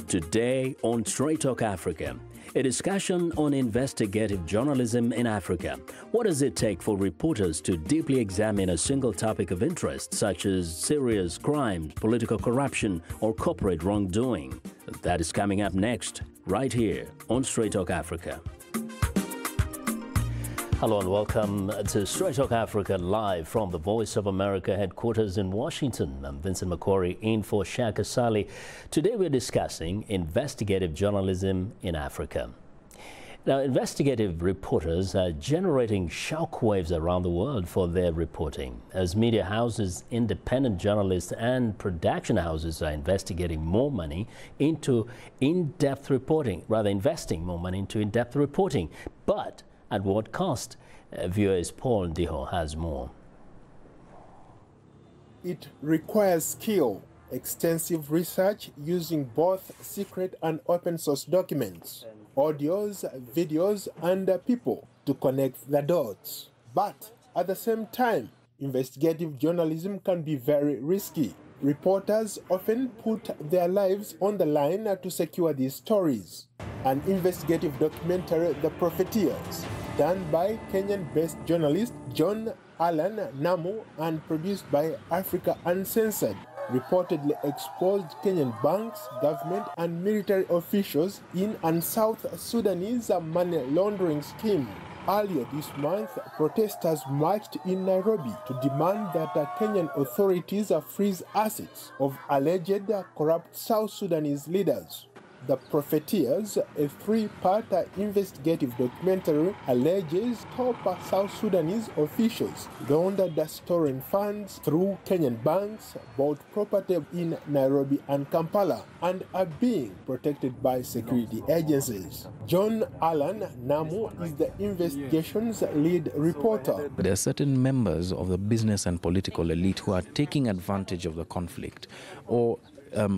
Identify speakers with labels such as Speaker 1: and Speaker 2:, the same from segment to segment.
Speaker 1: Today on Straight Talk Africa, a discussion on investigative journalism in Africa. What does it take for reporters to deeply examine a single topic of interest, such as serious crimes, political corruption, or corporate wrongdoing? That is coming up next, right here on Straight Talk Africa. Hello and welcome to Straight Talk Africa live from the Voice of America headquarters in Washington. I'm Vincent Macquarie in for Shaka Sali. Today we're discussing investigative journalism in Africa. Now, investigative reporters are generating shockwaves around the world for their reporting. As media houses, independent journalists and production houses are investigating more money into in-depth reporting, rather investing more money into in-depth reporting. But at what cost? VOA's Paul Ndiho has more.
Speaker 2: It requires skill, extensive research using both secret and open source documents, audios, videos, and people to connect the dots. But at the same time, investigative journalism can be very risky. Reporters often put their lives on the line to secure these stories. An investigative documentary, The Profiteers, done by Kenyan-based journalist John Allan Namu and produced by Africa Uncensored, reportedly exposed Kenyan banks, government and military officials in a South Sudanese money laundering scheme. Earlier this month, protesters marched in Nairobi to demand that Kenyan authorities freeze assets of alleged corrupt South Sudanese leaders. The Profiteers, a three-part investigative documentary, alleges top South Sudanese officials laundered stolen funds through Kenyan banks, bought property in Nairobi and Kampala, and are being protected by security agencies. John Allan Namu is the investigation's lead reporter.
Speaker 3: There are certain members of the business and political elite who are taking advantage of the conflict or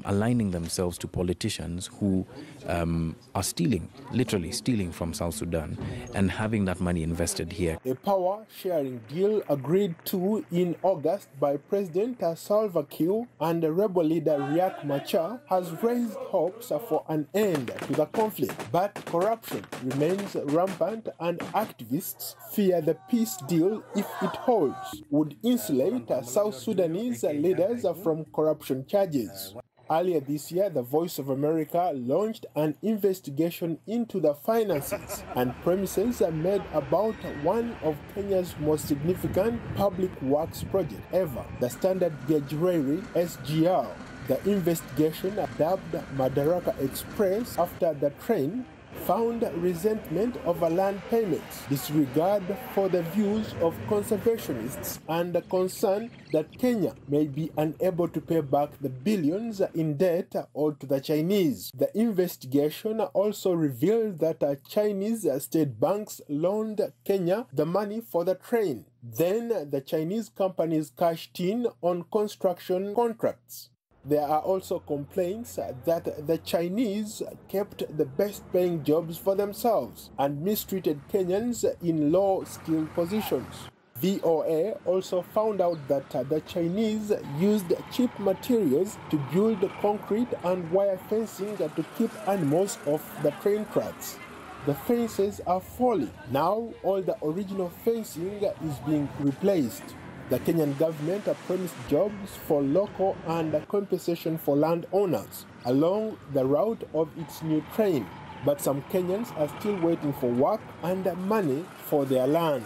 Speaker 3: aligning themselves to politicians who are stealing, literally stealing from South Sudan and having that money invested here.
Speaker 2: A power-sharing deal agreed to in August by President Salva Kiir and rebel leader Riek Machar has raised hopes for an end to the conflict. But corruption remains rampant and activists fear the peace deal, if it holds, would insulate South Sudanese leaders from corruption charges. Earlier this year, the Voice of America launched an investigation into the finances and premises made about one of Kenya's most significant public works projects ever, the Standard Gauge Railway (SGR). The investigation, dubbed Madaraka Express after the train, found resentment over land payments, disregard for the views of conservationists, and the concern that Kenya may be unable to pay back the billions in debt owed to the Chinese. The investigation also revealed that Chinese state banks loaned Kenya the money for the train. Then the Chinese companies cashed in on construction contracts. There are also complaints that the Chinese kept the best-paying jobs for themselves and mistreated Kenyans in low-skilled positions. VOA also found out that the Chinese used cheap materials to build concrete and wire fencing to keep animals off the train tracks. The fences are falling. Now all the original fencing is being replaced. The Kenyan government promised jobs for local and compensation for landowners along the route of its new train. But some Kenyans are still waiting for work and money for their land.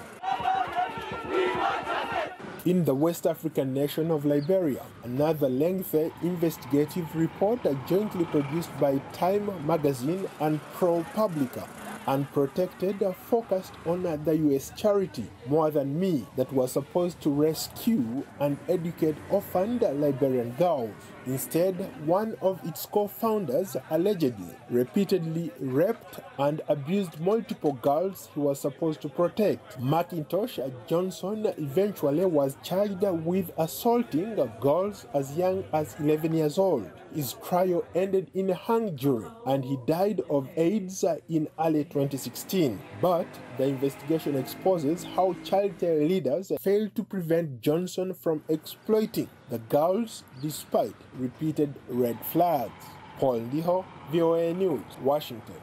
Speaker 2: In the West African nation of Liberia, another lengthy investigative report jointly produced by Time magazine and ProPublica Unprotected focused on the U.S. charity More Than Me that was supposed to rescue and educate orphaned Liberian girls. Instead, one of its co-founders allegedly repeatedly raped and abused multiple girls he was supposed to protect. Macintosh Johnson eventually was charged with assaulting girls as young as 11 years old. His trial ended in a hung jury and he died of AIDS in early 2016. But the investigation exposes how child care leaders failed to prevent Johnson from exploiting the girls despite repeated red flags. Paul Liho, VOA News, Washington.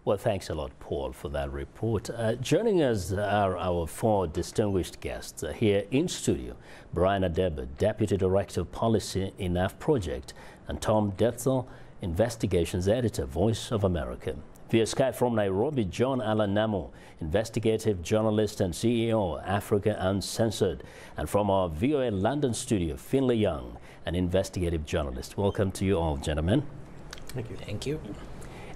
Speaker 1: Well, thanks a lot, Paul, for that report. Joining us are our four distinguished guests here in studio. Brian Adeba, Deputy Director of Policy in NAF Project, and Tom Detzel, Investigations Editor, Voice of America. Via Skype from Nairobi, John Allen Namo, Investigative Journalist and CEO, Africa Uncensored. And from our VOA London studio, Finlay Young, an Investigative Journalist. Welcome to you all, gentlemen.
Speaker 4: Thank you.
Speaker 5: Thank you.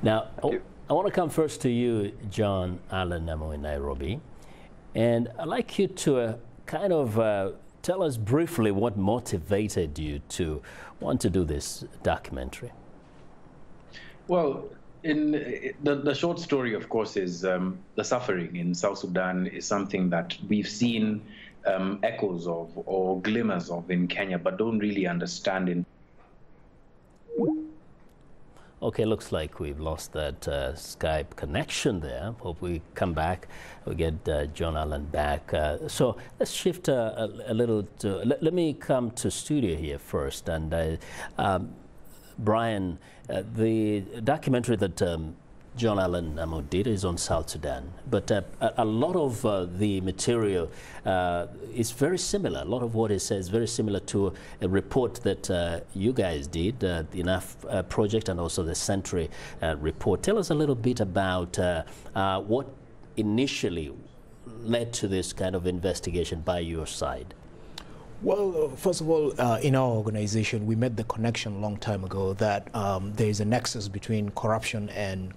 Speaker 1: Now, I want to come first to you, John Allen Namo in Nairobi. And I'd like you to kind of tell us briefly what motivated you to want to do this documentary.
Speaker 4: Well, the short story, of course, is the suffering in South Sudan is something that we've seen echoes of or glimmers of in Kenya, but don't really understand in.
Speaker 1: Okay, looks like we've lost that Skype connection there. Hope we come back, we get John Allen back. So let's shift a little to, let me come to studio here first. And Brian, the documentary that John Allen Namo did is on South Sudan, but a lot of the material is very similar. A lot of what it says is very similar to a report that you guys did, the NAF project, and also the Century report. Tell us a little bit about what initially led to this kind of investigation by your side.
Speaker 5: Well, first of all, in our organization, we made the connection a long time ago that there is a nexus between corruption and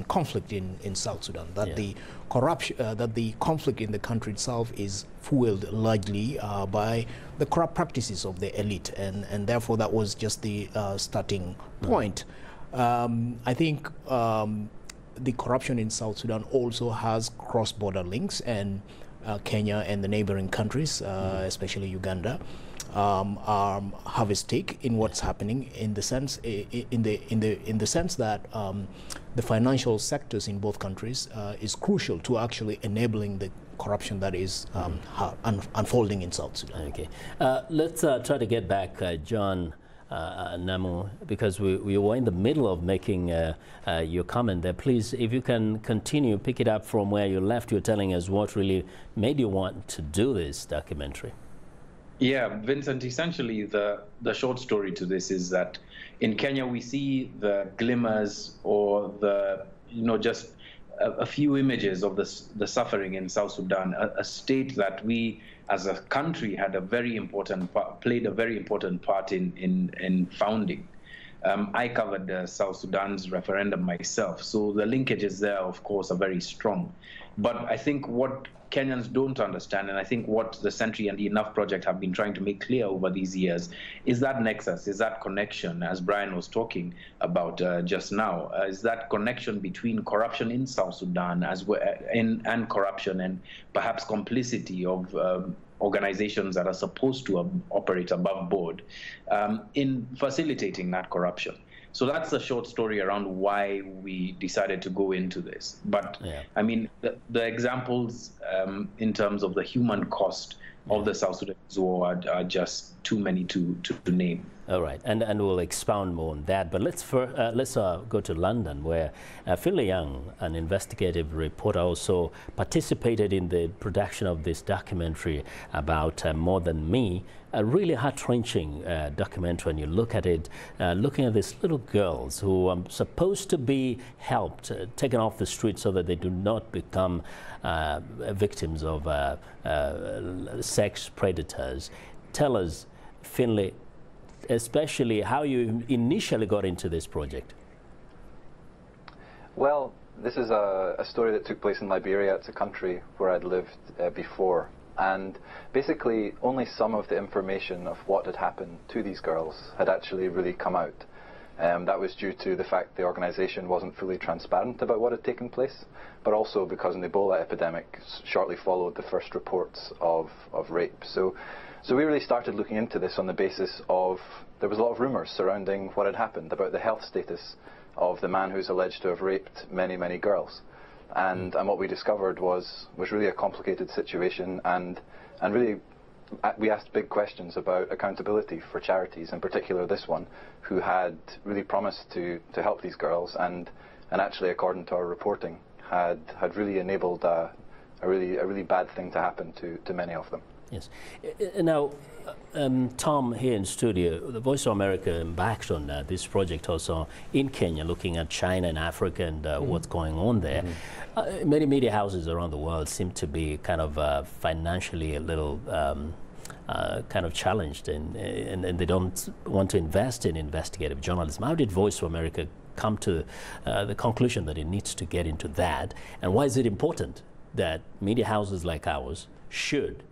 Speaker 5: conflict in South Sudan. That the corruption, that the conflict in the country itself is fueled largely by the corrupt practices of the elite, and therefore that was just the starting point. I think the corruption in South Sudan also has cross-border links, and Kenya and the neighboring countries, especially Uganda, have a stake in what's happening in the sense that the financial sectors in both countries is crucial to actually enabling the corruption that is unfolding in South Sudan.
Speaker 1: Okay, let's try to get back John Namo, because we were in the middle of making your comment there. Please, if you can continue, pick it up from where you left. You're telling us what really made you want to do this documentary.
Speaker 4: Yeah, Vincent, essentially the short story to this is that in Kenya we see the glimmers or the, just a few images of the suffering in South Sudan, a state that we as a country had a very important played a very important part in founding. I covered South Sudan's referendum myself, so the linkages there, of course, are very strong. But I think what Kenyans don't understand, and I think what the Century and the Enough Project have been trying to make clear over these years, is that nexus, is that connection, as Brian was talking about just now, is that connection between corruption in South Sudan and corruption and perhaps complicity of organizations that are supposed to operate above board in facilitating that corruption. So that's the short story around why we decided to go into this. But I mean, the examples in terms of the human cost of the South Sudanese war are just too many to name.
Speaker 1: All right, and we'll expound more on that. But let's go to London, where Finlay Young, an investigative reporter, also participated in the production of this documentary about More Than Me, a really heart-wrenching documentary. When you look at it, looking at these little girls who are supposed to be helped, taken off the street so that they do not become victims of sex predators. Tell us, Finlay, especially how you initially got into this project.
Speaker 6: Well, this is a story that took place in Liberia. It's a country where I'd lived before. And basically, only some of the information of what had happened to these girls had actually really come out. That was due to the fact the organisation wasn't fully transparent about what had taken place, but also because an Ebola epidemic shortly followed the first reports of rape. So we really started looking into this on the basis of there was a lot of rumours surrounding what had happened about the health status of the man who's alleged to have raped many, many girls. And what we discovered was really a complicated situation and really we asked big questions about accountability for charities, in particular this one, who had really promised to help these girls, and actually, according to our reporting, had really enabled a really bad thing to happen to many of them.
Speaker 1: Yes. Now, Tom here in studio, the Voice of America embarked on this project also in Kenya, looking at China and Africa and what's going on there. Many media houses around the world seem to be kind of financially a little kind of challenged, and they don't want to invest in investigative journalism. How did Voice of America come to the conclusion that it needs to get into that, and why is it important that media houses like ours should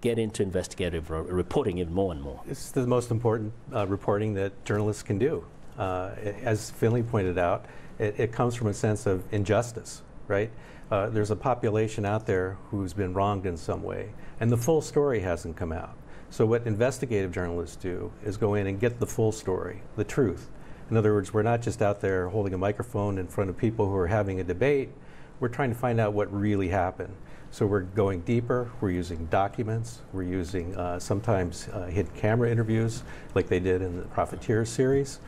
Speaker 1: get into investigative reporting even more and more?
Speaker 7: It's the most important reporting that journalists can do. As Finley pointed out, it comes from a sense of injustice, right? There's a population out there who's been wronged in some way, and the full story hasn't come out. So what investigative journalists do is go in and get the full story, the truth. In other words, we're not just out there holding a microphone in front of people who are having a debate. We're trying to find out what really happened. So we're going deeper, we're using documents, we're using sometimes hidden camera interviews like they did in the Profiteers series.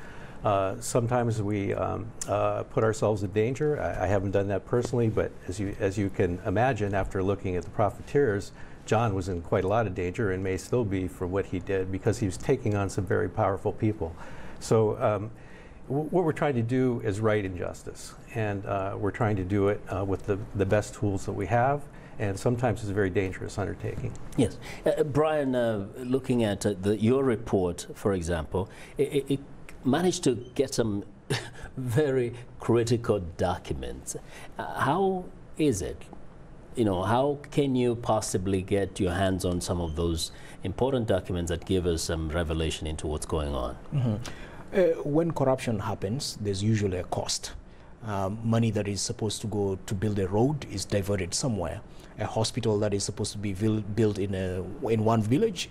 Speaker 7: Sometimes we put ourselves in danger. I haven't done that personally, but as you can imagine, after looking at the Profiteers, John was in quite a lot of danger and may still be for what he did, because he was taking on some very powerful people. So what we're trying to do is right injustice, and we're trying to do it with the best tools that we have. And sometimes it's a very dangerous undertaking.
Speaker 1: Yes. Brian, looking at your report, for example, it managed to get some very critical documents. How is it? You know, how can you possibly get your hands on some of those important documents that give us some revelation into what's going on?
Speaker 5: When corruption happens, there's usually a cost. Money that is supposed to go to build a road is diverted somewhere. A hospital that is supposed to be built in one village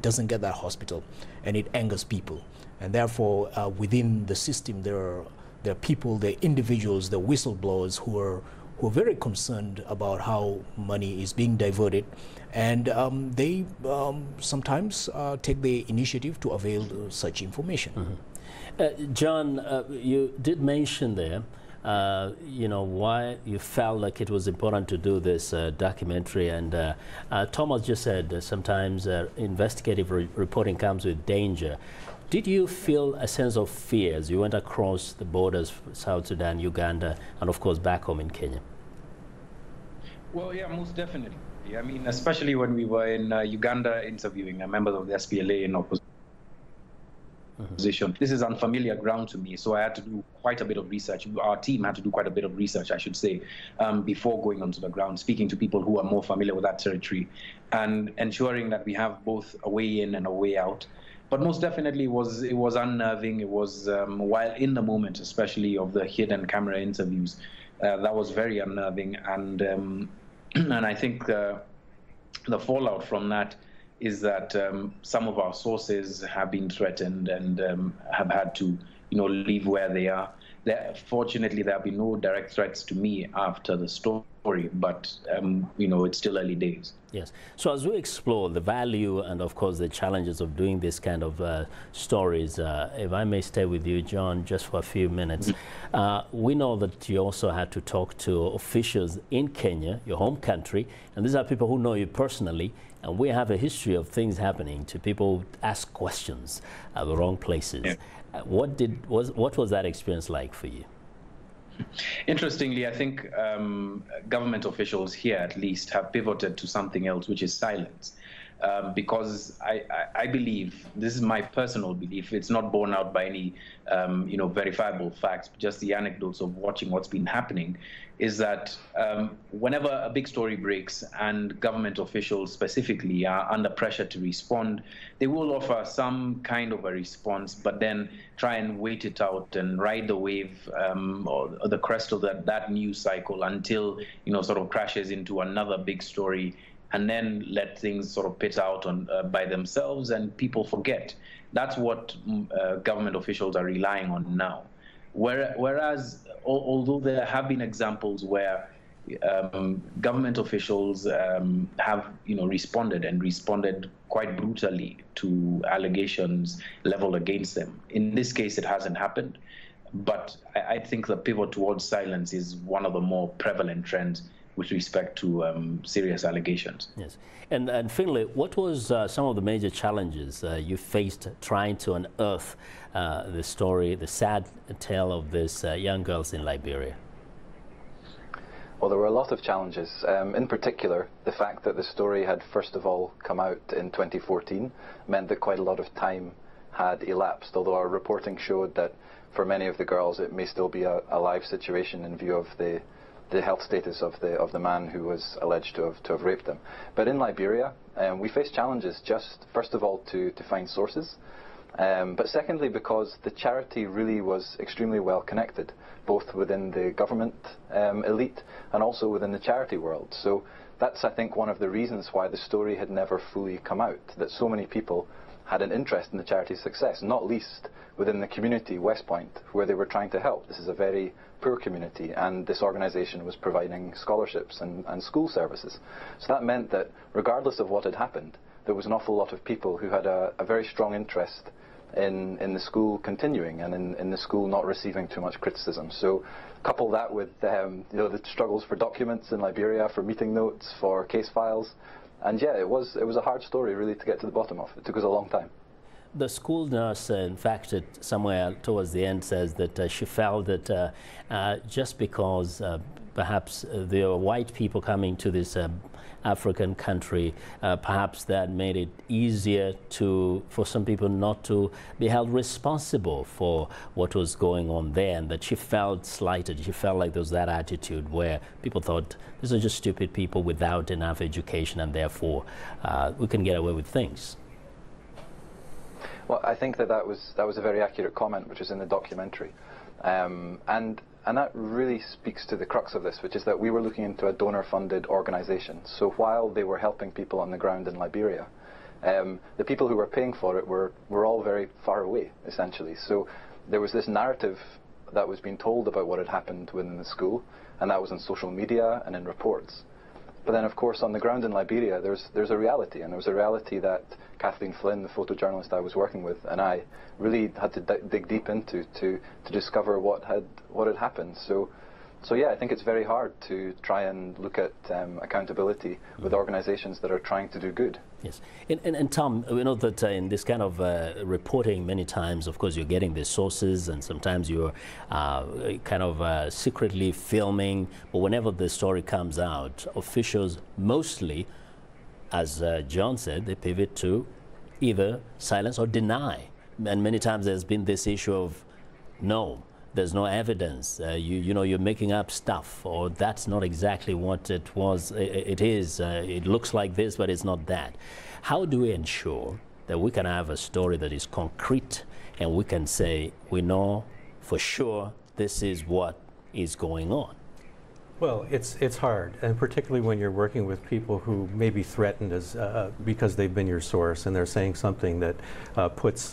Speaker 5: doesn't get that hospital, and it angers people. And therefore, within the system, there are people, there are individuals, the whistleblowers who are very concerned about how money is being diverted, and they sometimes take the initiative to avail such information.
Speaker 1: John, you did mention there you know, why you felt like it was important to do this documentary, and Thomas just said sometimes investigative reporting comes with danger. Did you feel a sense of fear as you went across the borders, South Sudan, Uganda, and of course back home in Kenya?
Speaker 4: Well, yeah, most definitely. I mean, especially when we were in Uganda interviewing members of the SPLA in opposition. This is unfamiliar ground to me, so I had to do quite a bit of research. Our team had to do quite a bit of research, I should say, before going onto the ground, speaking to people who are more familiar with that territory, and ensuring that we have both a way in and a way out. But most definitely, it was unnerving. It was while in the moment, especially of the hidden camera interviews, that was very unnerving, and and I think the fallout from that is that some of our sources have been threatened and have had to, you know, leave where they are. Fortunately, there have been no direct threats to me after the story, but you know, it's still early days.
Speaker 1: Yes. So as we explore the value and, of course, the challenges of doing this kind of stories, if I may stay with you, John, just for a few minutes, we know that you also had to talk to officials in Kenya, your home country, and these are people who know you personally, and we have a history of things happening to people who ask questions at the wrong places. Yeah. What was that experience like for you?
Speaker 4: Interestingly, I think government officials here, at least, have pivoted to something else, which is silence. Because I believe, this is my personal belief, it's not borne out by any you know, verifiable facts, just the anecdotes of watching what's been happening, is that whenever a big story breaks and government officials specifically are under pressure to respond, they will offer some kind of a response, but then try and wait it out and ride the wave or the crest of that news cycle until, you know, sort of crashes into another big story, and then let things sort of pit out on by themselves, and people forget. That's what government officials are relying on now. Whereas, although there have been examples where, government officials have, responded quite brutally to allegations leveled against them. In this case, it hasn't happened, but I think the pivot towards silence is one of the more prevalent trends with respect to serious allegations.
Speaker 1: Yes. And Finlay, what was some of the major challenges you faced trying to unearth the story, the sad tale of these young girls in Liberia?
Speaker 6: Well, there were a lot of challenges. In particular, the fact that the story had first of all come out in 2014 meant that quite a lot of time had elapsed, although our reporting showed that for many of the girls it may still be a live situation in view of the health status of the man who was alleged to have raped them. But in Liberia, we faced challenges just, first of all, to find sources, but secondly because the charity really was extremely well connected, both within the government elite and also within the charity world. So that's, I think, one of the reasons why the story had never fully come out, that so many people had an interest in the charity's success, not least within the community, West Point, where they were trying to help. This is a very poor community, and this organisation was providing scholarships and school services. So that meant that regardless of what had happened, there was an awful lot of people who had a very strong interest in the school continuing and in the school not receiving too much criticism. So couple that with the struggles for documents in Liberia, for meeting notes, for case files, and yeah, it was a hard story really to get to the bottom of. It took us a long time.
Speaker 1: The school nurse, in fact, somewhere towards the end says that she felt that just because perhaps there were white people coming to this African country, perhaps that made it easier for some people not to be held responsible for what was going on there, and that she felt slighted. She felt like there was that attitude where people thought these are just stupid people without enough education, and therefore we can get away with things.
Speaker 6: Well, I think that was a very accurate comment, which is in the documentary, and that really speaks to the crux of this, which is that we were looking into a donor-funded organisation. So while they were helping people on the ground in Liberia, the people who were paying for it were all very far away, essentially. So there was this narrative that was being told about what had happened within the school, and that was in social media and in reports. But then, of course, on the ground in Liberia, there's a reality, and there was a reality that Kathleen Flynn, the photojournalist I was working with, and I really had to dig deep into to discover what had happened. So yeah, I think it's very hard to try and look at accountability with organisations that are trying to do good.
Speaker 1: Yes, and Tom, we know that in this kind of reporting, many times, of course, you're getting the sources, and sometimes you're kind of secretly filming. But whenever the story comes out, officials mostly, as John said, they pivot to either silence or deny. And many times there's been this issue of no. There's no evidence. You're making up stuff, or that's not exactly what it was. It is. It looks like this, but it's not that. How do we ensure that we can have a story that is concrete, and we can say we know for sure this is what is going on?
Speaker 7: Well, it's hard, and particularly when you're working with people who may be threatened as because they've been your source and they're saying something that puts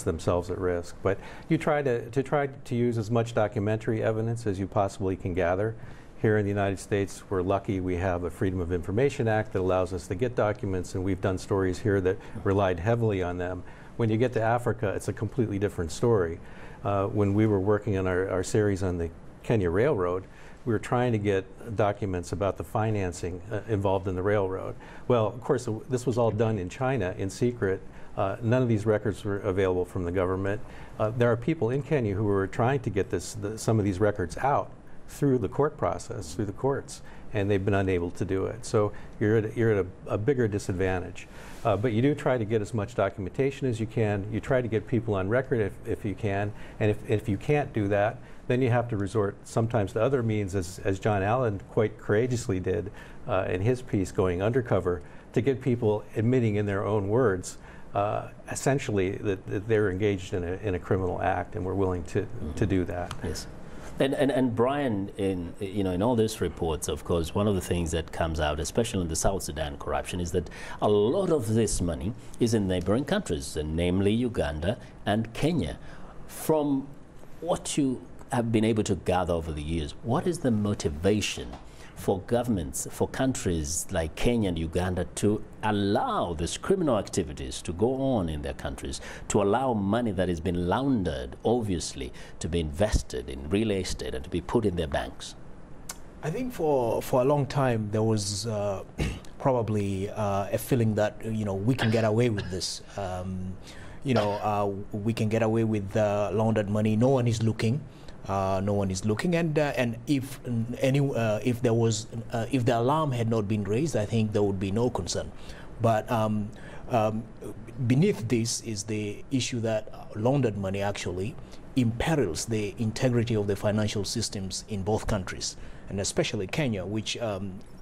Speaker 7: themselves at risk. But you try to use as much documentary evidence as you possibly can gather. Here in the United States, we're lucky we have a Freedom of Information Act that allows us to get documents, and we've done stories here that relied heavily on them. When you get to Africa, it's a completely different story. When we were working on our series on the Kenya Railroad, we were trying to get documents about the financing involved in the railroad. Well, of course, this was all done in China in secret. None of these records were available from the government. There are people in Kenya who were trying to get some of these records out through the court process, through the courts, and they've been unable to do it. So you're at a bigger disadvantage. But you do try to get as much documentation as you can. You try to get people on record if you can, and if you can't do that, then you have to resort sometimes to other means, as John Allen quite courageously did in his piece, going undercover, to get people admitting in their own words, essentially, that they're engaged in a criminal act, and we're willing to do that.
Speaker 1: Yes. And Brian, in all these reports, of course, one of the things that comes out, especially in the South Sudan corruption, is that a lot of this money is in neighboring countries, namely Uganda and Kenya. From what you have been able to gather over the years, what is the motivation for governments, for countries like Kenya and Uganda to allow these criminal activities to go on in their countries, to allow money that has been laundered, obviously, to be invested in real estate and to be put in their banks?
Speaker 5: I think for a long time there was probably a feeling that we can get away with this. We can get away with laundered money. No one is looking. No one is looking, and if the alarm had not been raised, I think there would be no concern. But beneath this is the issue that laundered money actually imperils the integrity of the financial systems in both countries, and especially Kenya, which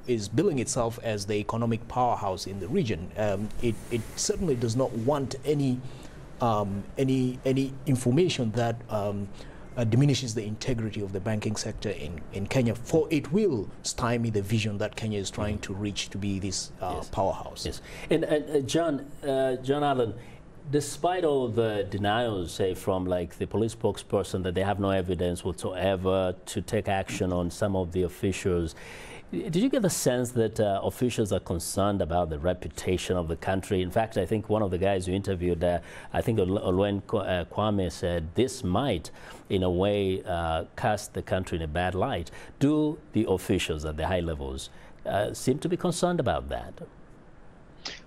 Speaker 5: is billing itself as the economic powerhouse in the region. It certainly does not want any information that diminishes the integrity of the banking sector in Kenya, for it will stymie the vision that Kenya is trying to reach to be this powerhouse.
Speaker 1: Yes. And John Allen, despite all the denials, say, from like the police spokesperson that they have no evidence whatsoever to take action on some of the officials, did you get the sense that officials are concerned about the reputation of the country? In fact, I think one of the guys you interviewed, I think Olwen Kwame, said this might, in a way, cast the country in a bad light. Do the officials at the high levels seem to be concerned about that?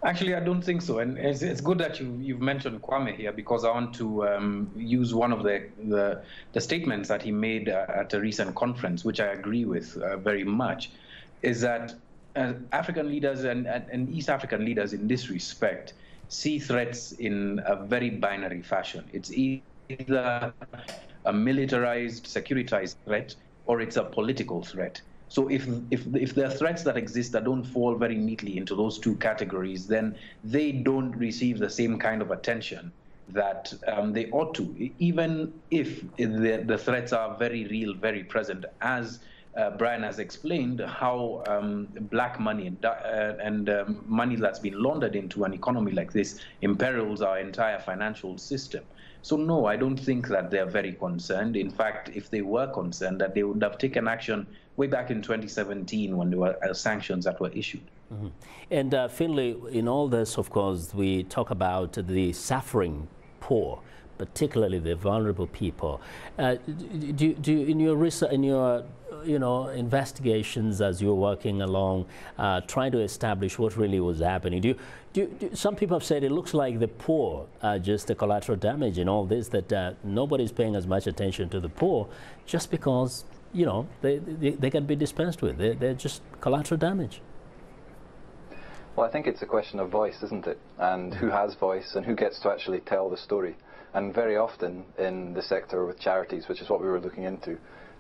Speaker 4: Actually, I don't think so. And it's good that you've mentioned Kwame here, because I want to use one of the statements that he made at a recent conference, which I agree with very much, is that African leaders and East African leaders in this respect see threats in a very binary fashion. It's either a militarized, securitized threat, or it's a political threat. So if there are threats that exist that don't fall very neatly into those two categories, then they don't receive the same kind of attention that they ought to, even if the threats are very real, very present, as Brian has explained how black money and money that's been laundered into an economy like this imperils our entire financial system. So no, I don't think that they're very concerned. In fact, if they were concerned, that they would have taken action way back in 2017 when there were sanctions that were issued.
Speaker 1: Mm-hmm. And Finlay, in all this, of course, we talk about the suffering poor, particularly the vulnerable people. Do you, in your research, in your investigations as you're working along, trying to establish what really was happening, some people have said it looks like the poor are just the collateral damage in all this, that nobody's paying as much attention to the poor just because, they can be dispensed with. They're just collateral damage.
Speaker 6: Well, I think it's a question of voice, isn't it? And who has voice and who gets to actually tell the story. And very often in the sector with charities, which is what we were looking into,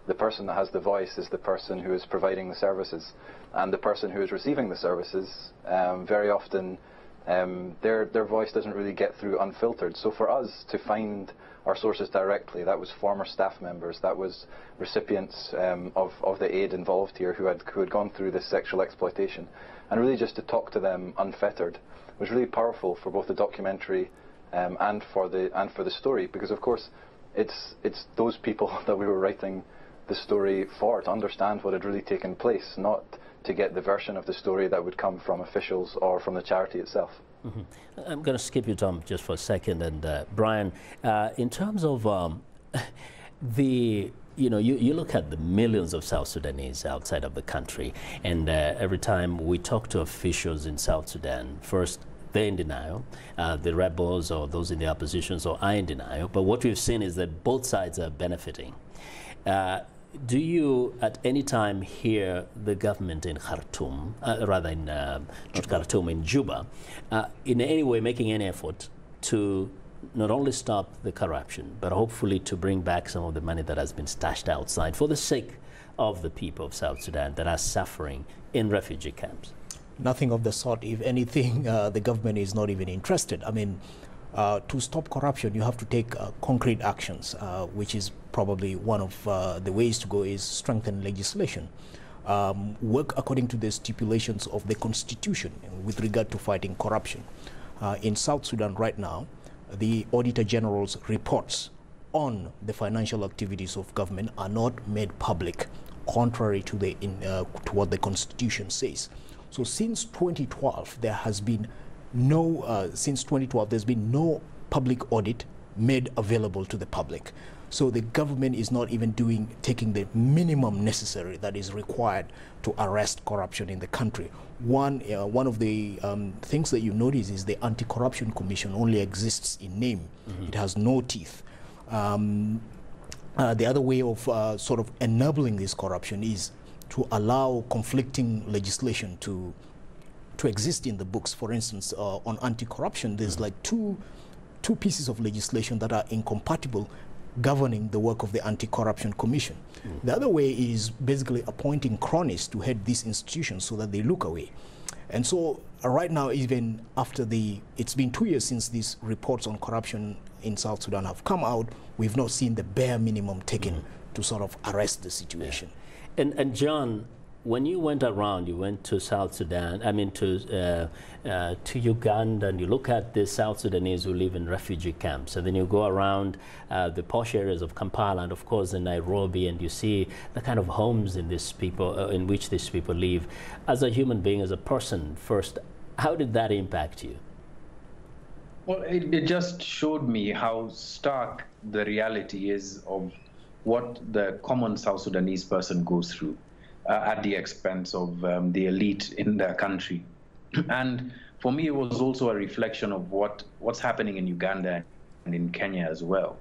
Speaker 6: the person that has the voice is the person who is providing the services. And the person who is receiving the services, very often their voice doesn't really get through unfiltered. So for us to find our sources directly, that was former staff members, that was recipients of the aid involved here who had gone through this sexual exploitation, and really just to talk to them unfettered was really powerful for both the documentary and for the story, because of course it's those people that we were writing the story for, to understand what had really taken place, not to get the version of the story that would come from officials or from the charity itself.
Speaker 1: Mm-hmm. I'm going to skip you, Tom, just for a second. And Brian, in terms of you look at the millions of South Sudanese outside of the country, and every time we talk to officials in South Sudan, first they're in denial, the rebels or those in the oppositions are in denial, but what we've seen is that both sides are benefiting. Do you at any time hear the government in Khartoum, not Khartoum, in Juba, in any way making any effort to not only stop the corruption, but hopefully to bring back some of the money that has been stashed outside for the sake of the people of South Sudan that are suffering in refugee camps?
Speaker 5: Nothing of the sort. If anything, the government is not even interested. I mean, to stop corruption, you have to take concrete actions, which is probably one of the ways to go is strengthen legislation. Work according to the stipulations of the Constitution with regard to fighting corruption. In South Sudan right now, the Auditor General's reports on the financial activities of government are not made public contrary to to what the Constitution says. So since 2012, there's been no public audit made available to the public. So the government is not even taking the minimum necessary that is required to arrest corruption in the country. One of the things that you notice is the Anti-Corruption Commission only exists in name. Mm-hmm. It has no teeth. The other way of sort of enabling this corruption is to allow conflicting legislation to exist in the books. For instance, on anti-corruption, there's like two pieces of legislation that are incompatible governing the work of the Anti-Corruption Commission. The other way is basically appointing cronies to head these institutions so that they look away. And so right now, even after it's been 2 years since these reports on corruption in South Sudan have come out, we've not seen the bare minimum taken to sort of arrest the situation.
Speaker 1: Yeah. And John, when you went around, you went to South Sudan, to Uganda, and you look at the South Sudanese who live in refugee camps, and then you go around the posh areas of Kampala and of course in Nairobi, and you see the kind of homes in which these people live. As a human being, as a person first, how did that impact you?
Speaker 4: Well, it just showed me how stark the reality is of what the common South Sudanese person goes through at the expense of the elite in their country. And for me, it was also a reflection of what's happening in Uganda and in Kenya as well.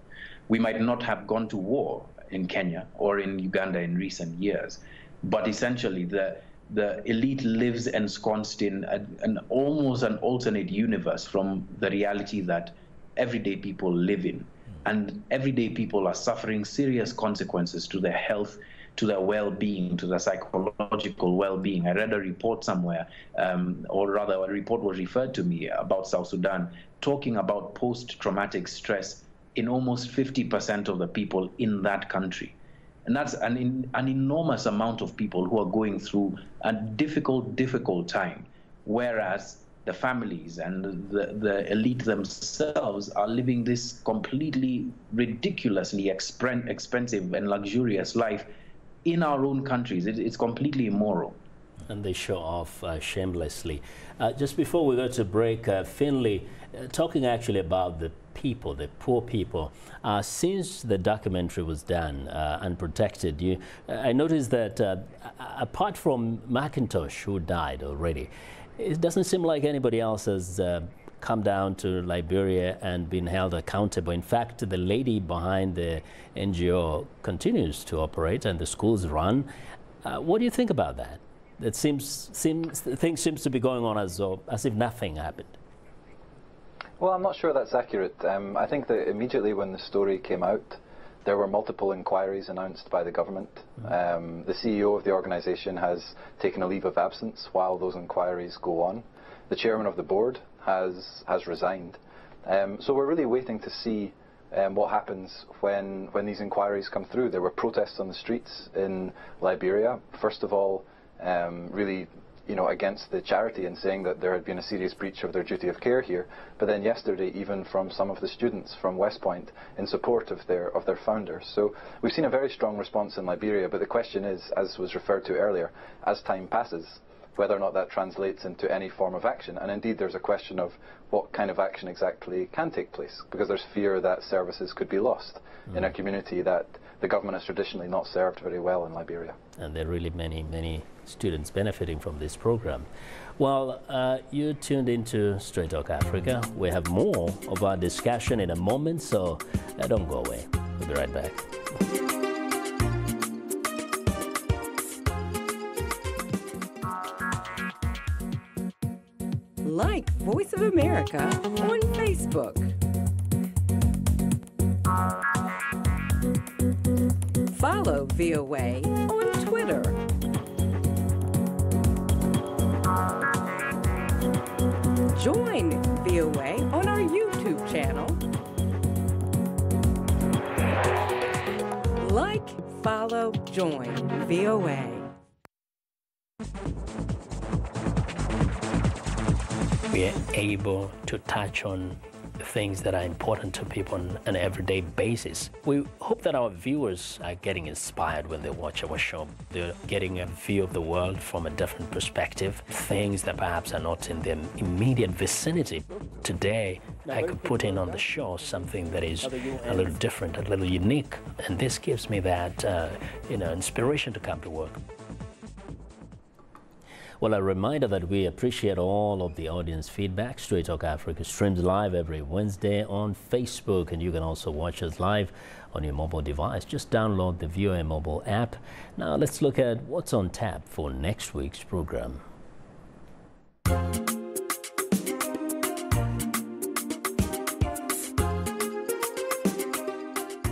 Speaker 4: We might not have gone to war in Kenya or in Uganda in recent years, but essentially the elite lives ensconced in almost an alternate universe from the reality that everyday people live in. And everyday people are suffering serious consequences to their health, to their well-being, to their psychological well-being. I read a report somewhere, or rather a report was referred to me about South Sudan, talking about post-traumatic stress in almost 50% of the people in that country. And that's an enormous amount of people who are going through a difficult time, whereas the families and the elite themselves are living this completely ridiculously expensive and luxurious life in our own countries. It's completely immoral.
Speaker 1: And they show off shamelessly. Just before we go to break, Finlay, talking actually about the people, the poor people, since the documentary was done, Unprotected, I noticed that apart from McIntosh, who died already, it doesn't seem like anybody else has come down to Liberia and been held accountable. In fact, the lady behind the NGO continues to operate and the schools run. What do you think about that? It things seems to be going on as if nothing happened.
Speaker 6: Well, I'm not sure that's accurate. I think that immediately when the story came out, there were multiple inquiries announced by the government. The CEO of the organisation has taken a leave of absence while those inquiries go on. The chairman of the board has resigned. So we're really waiting to see what happens when these inquiries come through. There were protests on the streets in Liberia. First of all, really, against the charity and saying that there had been a serious breach of their duty of care here. But then yesterday, even from some of the students from West Point in support of their founder. So we've seen a very strong response in Liberia, but the question is, as was referred to earlier, as time passes, whether or not that translates into any form of action. And indeed, there's a question of what kind of action exactly can take place, because there's fear that services could be lost in a community that the government has traditionally not served very well in Liberia.
Speaker 1: And there are really many students benefiting from this program. Well, you tuned into Straight Talk Africa. We have more of our discussion in a moment, so don't go away. We'll be right back.
Speaker 8: Like Voice of America on Facebook. Follow VOA on Twitter. Join VOA on our YouTube channel. Like, follow, join VOA.
Speaker 1: We are able to touch on things that are important to people on an everyday basis. We hope that our viewers are getting inspired when they watch our show. They're getting a view of the world from a different perspective, things that perhaps are not in their immediate vicinity. Today, I could put in on the show something that is a little different, a little unique, and this gives me that, inspiration to come to work. Well, a reminder that we appreciate all of the audience feedback. Straight Talk Africa streams live every Wednesday on Facebook, and you can also watch us live on your mobile device. Just download the VOA mobile app. Now let's look at what's on tap for next week's program.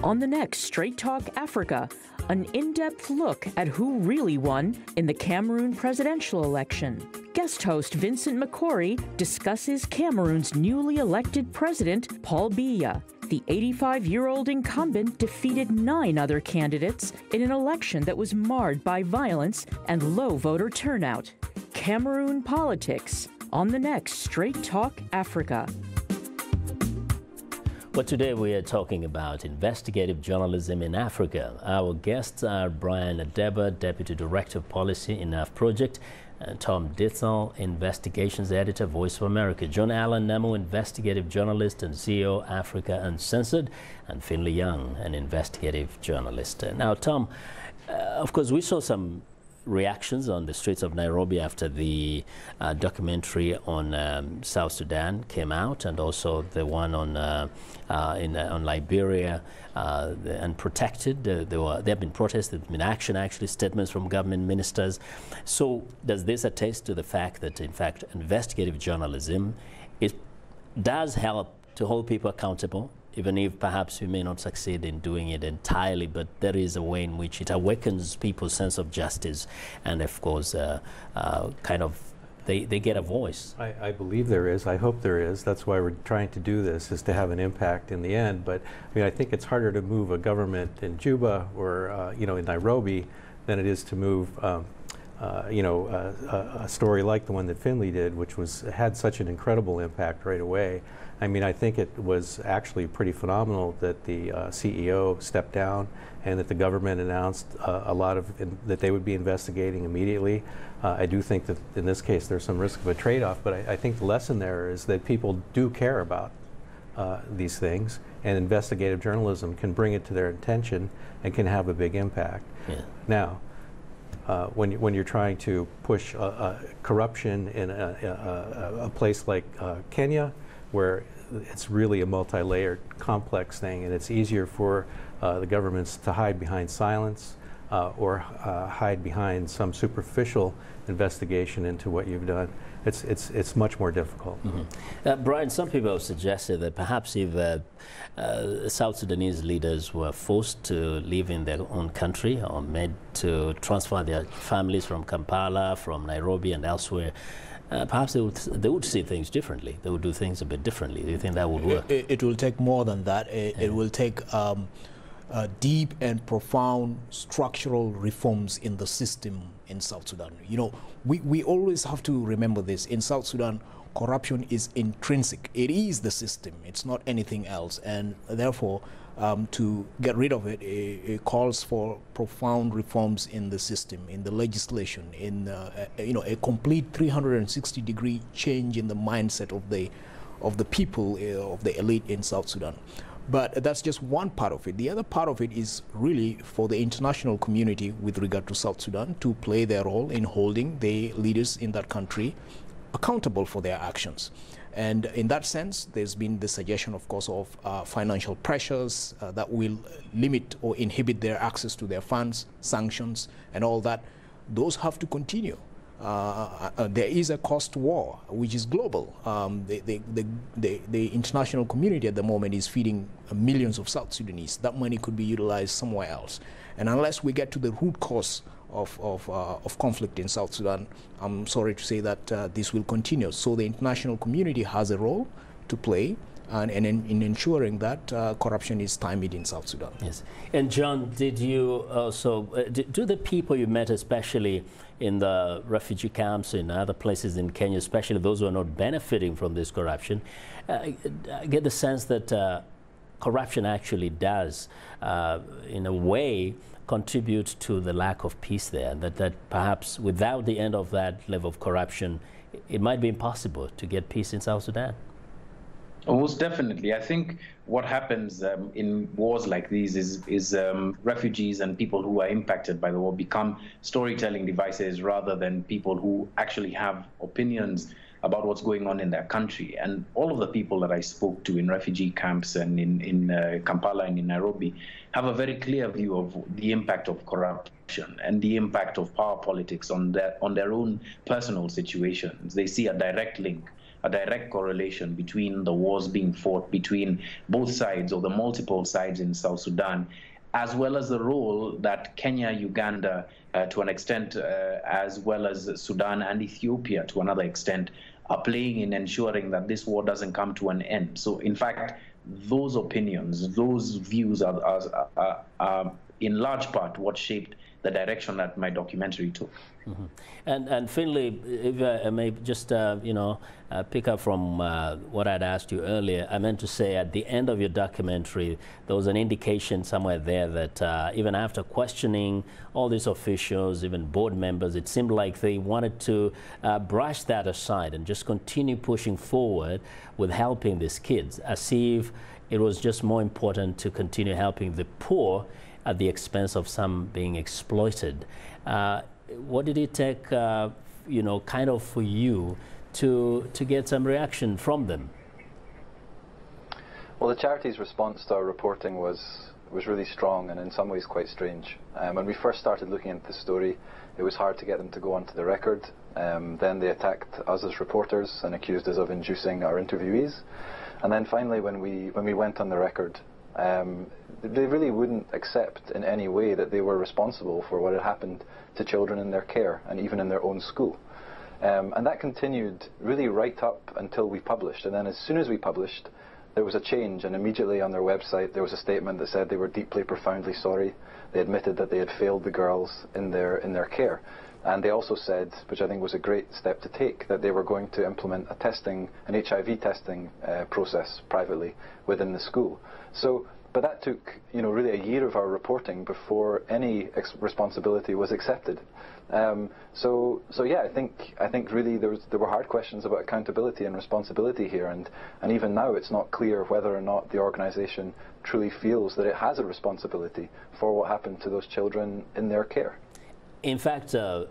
Speaker 9: On the next Straight Talk Africa, an in-depth look at who really won in the Cameroon presidential election. Guest host Vincent Makori discusses Cameroon's newly elected president, Paul Biya. The 85-year-old incumbent defeated 9 other candidates in an election that was marred by violence and low voter turnout. Cameroon politics on the next Straight Talk Africa.
Speaker 1: But today we are talking about investigative journalism in Africa. Our guests are Brian Adeba, Deputy Director of Policy in NAF Project, and Tom Dithal, Investigations Editor, Voice of America, John Allen Namo, Investigative Journalist and CEO, Africa Uncensored, and Finley Young, an Investigative Journalist. Now, Tom, of course, we saw some reactions on the streets of Nairobi after the documentary on South Sudan came out, and also the one on Liberia, Unprotected. There have been protests, there have been action, actually, statements from government ministers. So does this attest to the fact that, in fact, investigative journalism does help to hold people accountable, even if perhaps we may not succeed in doing it entirely, but there is a way in which it awakens people's sense of justice, and of course, they get a voice.
Speaker 7: I believe there is. I hope there is. That's why we're trying to do this, is to have an impact in the end. But I mean, I think it's harder to move a government in Juba or in Nairobi than it is to move a story like the one that Finley did, which had such an incredible impact right away. I mean, I think it was actually pretty phenomenal that the CEO stepped down and that the government announced that they would be investigating immediately. I do think that in this case there's some risk of a trade-off, but I think the lesson there is that people do care about these things, and investigative journalism can bring it to their attention and can have a big impact.
Speaker 1: Yeah.
Speaker 7: Now, when you're trying to push corruption in a place like Kenya, where it's really a multi-layered, complex thing, and it's easier for the governments to hide behind silence or hide behind some superficial investigation into what you've done. It's much more difficult.
Speaker 1: Mm-hmm. Brian, some people have suggested that perhaps if South Sudanese leaders were forced to live in their own country or made to transfer their families from Kampala, from Nairobi and elsewhere, perhaps they would see things differently. They would do things a bit differently. Do you think that would work?
Speaker 5: It will take more than that. It will take deep and profound structural reforms in the system in South Sudan. You know, we always have to remember this. In South Sudan, corruption is intrinsic. It is the system. It's not anything else. And therefore, to get rid of it, it calls for profound reforms in the system, in the legislation, in a complete 360-degree change in the mindset of the people, of the elite in South Sudan. But that's just one part of it. The other part of it is really for the international community with regard to South Sudan to play their role in holding the leaders in that country accountable for their actions. And in that sense, there's been the suggestion, of course, of financial pressures that will limit or inhibit their access to their funds, sanctions, and all that. Those have to continue. There is a cost war, which is global. The international community at the moment is feeding millions of South Sudanese. That money could be utilized somewhere else. And unless we get to the root cause of conflict in South Sudan, I'm sorry to say that this will continue. So the international community has a role to play and in ensuring that corruption is stymied in South Sudan.
Speaker 1: Yes. And John, did you also, do the people you met, especially in the refugee camps in other places in Kenya, especially those who are not benefiting from this corruption, get the sense that corruption actually does, in a way, contribute to the lack of peace there, and that perhaps without the end of that level of corruption, it might be impossible to get peace in South Sudan?
Speaker 4: Most definitely. I think what happens in wars like these is refugees and people who are impacted by the war become storytelling devices rather than people who actually have opinions about what's going on in their country. And all of the people that I spoke to in refugee camps and in Kampala and in Nairobi have a very clear view of the impact of corruption and the impact of power politics on their own personal situations. They see a direct link, a direct correlation between the wars being fought between both sides or the multiple sides in South Sudan, as well as the role that Kenya, Uganda, to an extent, as well as Sudan and Ethiopia to another extent, are playing in ensuring that this war doesn't come to an end. So, in fact, those opinions, those views are in large part what shaped the direction that my documentary took.
Speaker 1: Mm-hmm. And Finlay, if I may just pick up from what I'd asked you earlier, I meant to say at the end of your documentary there was an indication somewhere there that even after questioning all these officials, even board members, it seemed like they wanted to brush that aside and just continue pushing forward with helping these kids, as if it was just more important to continue helping the poor at the expense of some being exploited. What did it take, kind of for you to get some reaction from them?
Speaker 6: Well, the charity's response to our reporting was really strong and in some ways quite strange. When we first started looking into the story, it was hard to get them to go onto the record. Then they attacked us as reporters and accused us of inducing our interviewees. And then finally, when we went on the record, they really wouldn't accept in any way that they were responsible for what had happened to children in their care and even in their own school. And that continued really right up until we published. And then as soon as we published, there was a change, and immediately on their website there was a statement that said they were deeply, profoundly sorry. They admitted that they had failed the girls in their care. And they also said, which I think was a great step to take, that they were going to implement an HIV testing process privately within the school. But that took, really a year of our reporting before any responsibility was accepted. So yeah, I think really there were hard questions about accountability and responsibility here, and even now it's not clear whether or not the organisation truly feels that it has a responsibility for what happened to those children in their care.
Speaker 1: In fact, do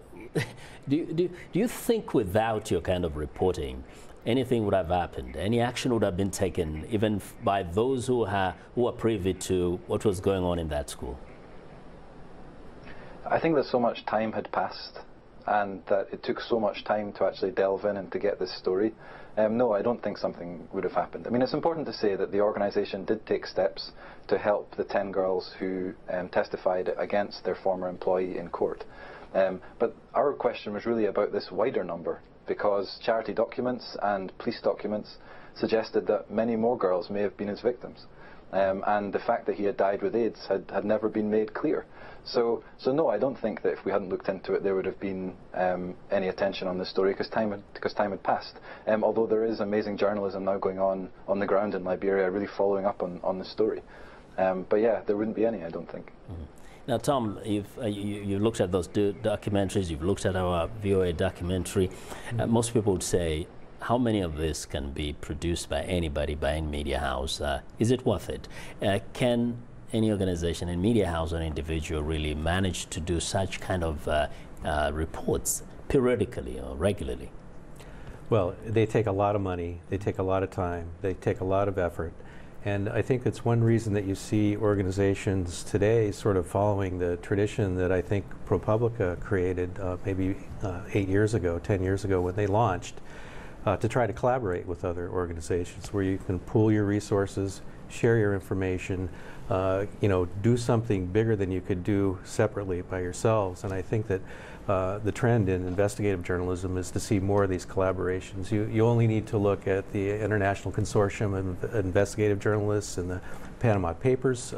Speaker 1: you think without your kind of reporting, anything would have happened? Any action would have been taken, even by those who are privy to what was going on in that school?
Speaker 6: I think that so much time had passed, and that it took so much time to actually delve in and to get this story. No, I don't think something would have happened. I mean, it's important to say that the organisation did take steps to help the 10 girls who testified against their former employee in court. But our question was really about this wider number, because charity documents and police documents suggested that many more girls may have been his victims. And the fact that he had died with AIDS had never been made clear. So no, I don't think that if we hadn't looked into it there would have been any attention on this story, because time had passed. Although there is amazing journalism now going on the ground in Liberia, really following up on the story. But yeah, there wouldn't be any, I don't think.
Speaker 1: Mm-hmm. Now, Tom, you've looked at those documentaries, you've looked at our VOA documentary. Most people would say, how many of this can be produced by anybody, by any media house? Is it worth it? Can any organization, any media house or individual really manage to do such kind of reports periodically or regularly?
Speaker 7: Well, they take a lot of money, they take a lot of time, they take a lot of effort. And I think it's one reason that you see organizations today sort of following the tradition that I think ProPublica created maybe 8 years ago, 10 years ago when they launched, to try to collaborate with other organizations where you can pool your resources share your information, you know, do something bigger than you could do separately by yourselves. And I think that the trend in investigative journalism is to see more of these collaborations. You only need to look at the International Consortium of Investigative Journalists and the Panama Papers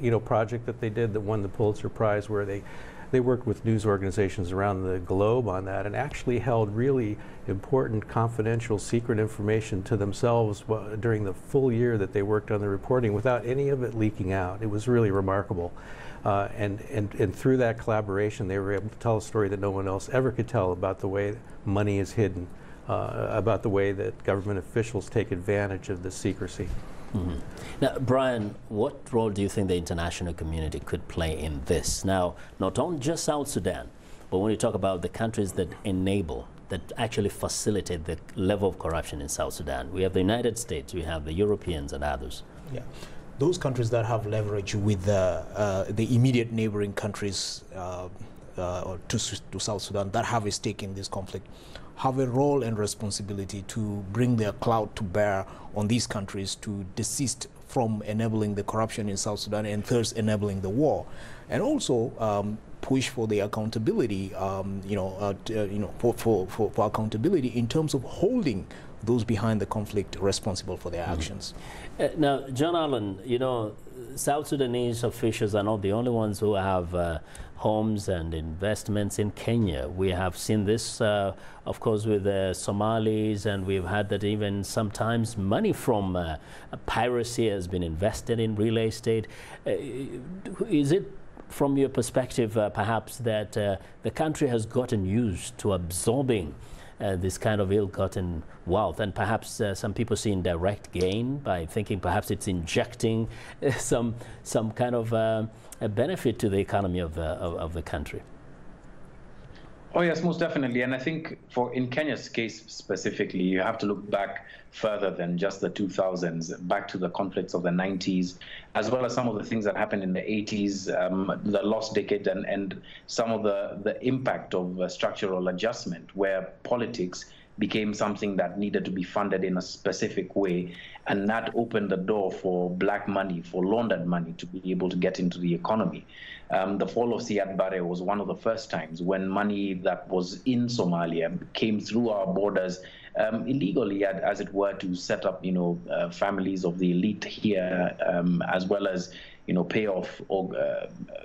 Speaker 7: you know, project that they did that won the Pulitzer Prize, where they worked with news organizations around the globe on that and actually held really important, confidential, secret information to themselves during the full year that they worked on the reporting without any of it leaking out. It was really remarkable. And through that collaboration, they were able to tell a story that no one else ever could tell about the way money is hidden, about the way that government officials take advantage of the secrecy.
Speaker 1: Mm-hmm. Now, Brian, what role do you think the international community could play in this? Now, not on just South Sudan, but when you talk about the countries that enable, that actually facilitate the level of corruption in South Sudan, we have the United States, we have the Europeans and others.
Speaker 5: Yeah, those countries that have leverage with the immediate neighboring countries to South Sudan that have a stake in this conflict have a role and responsibility to bring their clout to bear on these countries to desist from enabling the corruption in South Sudan and thus enabling the war, and also push for the accountability, for accountability in terms of holding those behind the conflict responsible for their actions.
Speaker 1: Now, John Allen, you know, South Sudanese officials are not the only ones who have homes and investments in Kenya. We have seen this, of course, with the Somalis, and we've had that even sometimes money from piracy has been invested in real estate. Is it, from your perspective, perhaps that the country has gotten used to absorbing this kind of ill-gotten wealth, and perhaps some people see indirect gain by thinking perhaps it's injecting some kind of a benefit to the economy of the country?
Speaker 4: Oh yes, most definitely. And I think in Kenya's case specifically, you have to look back further than just the 2000s, back to the conflicts of the 90s, as well as some of the things that happened in the 80s, the lost decade, and some of the impact of structural adjustment, where politics became something that needed to be funded in a specific way. And that opened the door for black money, for laundered money, to be able to get into the economy. The fall of Siad Barre was one of the first times when money that was in Somalia came through our borders illegally, as it were, to set up, families of the elite here, as well as, pay off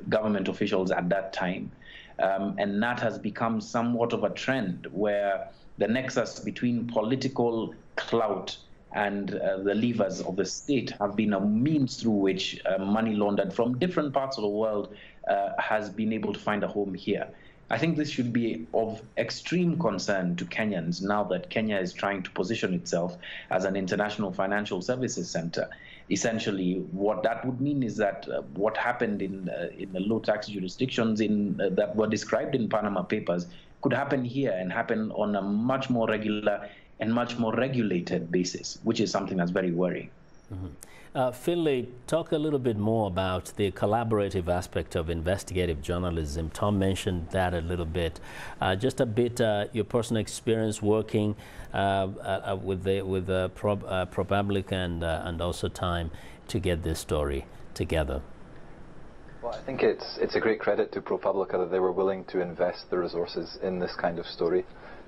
Speaker 4: government officials at that time. And that has become somewhat of a trend where the nexus between political clout and the levers of the state have been a means through which money laundered from different parts of the world has been able to find a home here. I think this should be of extreme concern to Kenyans now that Kenya is trying to position itself as an international financial services center. Essentially, what that would mean is that what happened in the low-tax jurisdictions that were described in Panama Papers could happen here and happen on a much more regular and much more regulated basis, which is something that's very worrying.
Speaker 1: Mm-hmm. Finlay, talk a little bit more about the collaborative aspect of investigative journalism. Tom mentioned that a little bit. Just a bit, your personal experience working with ProPublica and also Time to get this story together.
Speaker 6: Well, I think it's a great credit to ProPublica that they were willing to invest the resources in this kind of story.